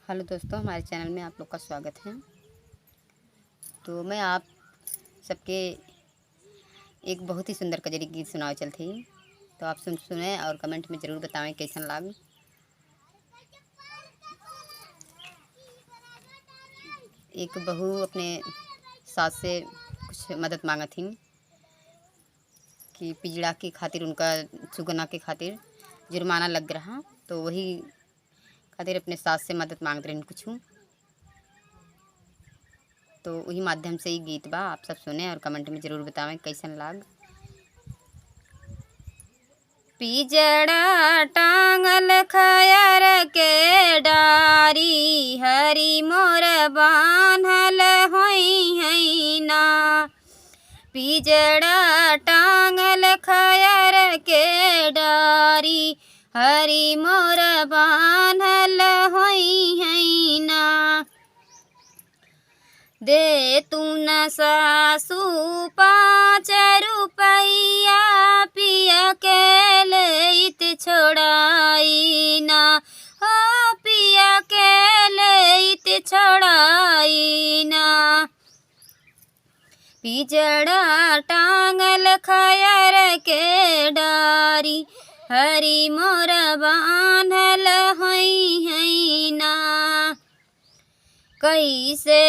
Hello दोस्तों, हमारे channel में आप लोग का स्वागत है। तो मैं आप सबके एक बहुत ही सुंदर कजरी गीत सुनाओ चलती। तो आप सुने और कमेंट में ज़रूर बताएं कैसन लाग। एक बहू अपने सास से कुछ मदद मांगा थी कि पिजड़ा की खातिर उनका सुगना के खातिर जुर्माना लग रहा, तो वही खातिर अपने सास से मदद मांग रहे कुछ। तो वही माध्यम से ही गीत बा, आप सब सुने और कमेंट में ज़रूर बतावें कैसन लाग। पिजड़ा टांगल खयर के डारी, हरी मोर बान्हल होई है ना। पिजड़ा टांगल खयर के डारी, हरी मोर बान्हल होई है ना। दे तू न सासू 5 रुपया, पिया के लेत छोड़ाई ना। हो पिया के लेत छोड़ाई ना। पिजड़ा टांगल खयर के डारी, हरी मोर बान्हल होई है ना। कैसे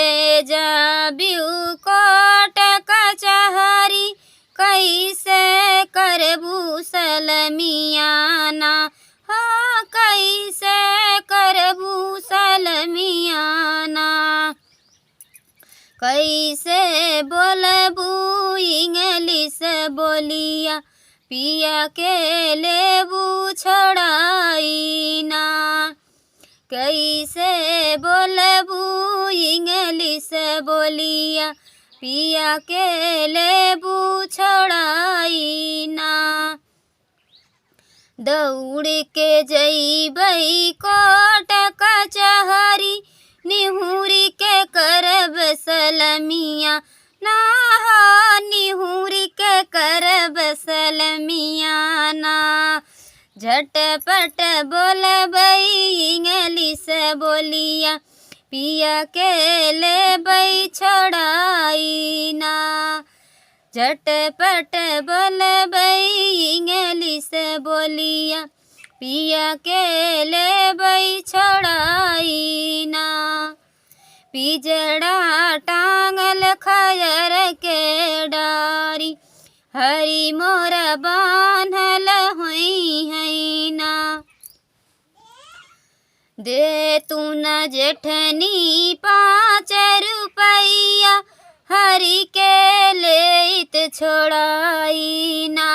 जाबिउ कोट कचहरी, कैसे करबू सलमियाना। हो कैसे करबू सलमियाना। कैसे बोलबू इंग्लिश बोलिया, पिया के लेबू छोड़ाई ना। कैसे बोलबू इंग्लिश बोलिया, पिया के लेबू छोड़ाई ना। दौड़ के जइबई कोट कचहरी, निहुरी के करब सलमिया ना। हो निहुरी के करब सलमिया ना। झटपट बोलबई इंग्लिश बोलिया, पिया के लेबई छोड़ाई ना। झटपट बोलबई इंग्लिश बोलिया, पिया के लेबई छोड़ाई ना। पिजड़ा टांगल खयर के डारी, हरी मोर बान्हल होई है ना। दे तू न जेठनी 5 रुपया, हरी के लेत छोड़ाई ना।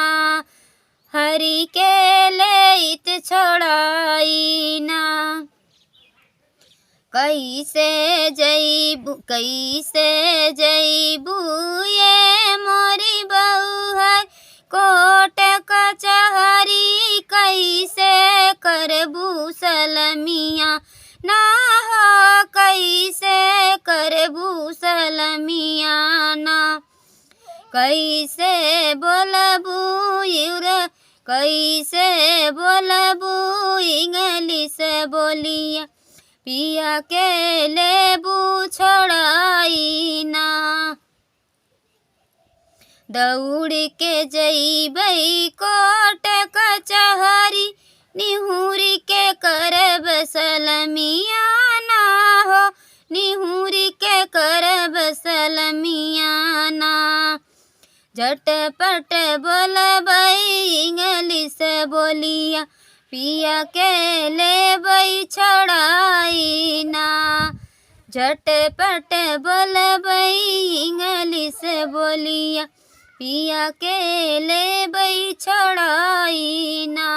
हरी के लेत छोड़ाई ना। कैसे जइबू ये मोरी बहू है कोट कचहरी, कैसे करबू सलमिया ना। हो कैसे करबू सलमिया ना। कैसे बोलबू कैसे बोलबू इंग्लिश बोलिया, पिया के लेबू छोड़ाई ना। दौड़ के जइबई कोट कचहरी, निहुरी के करब सलमिया ना। हो निहुरी के करब सलमिया ना। झटपट बोलबई इंग्लिश बोलिया, पिया के लेबई छोड़ाई ना। झटपट बोलबई इंग्लिश बोलिया, पिया के लेबई छोड़ाई ना।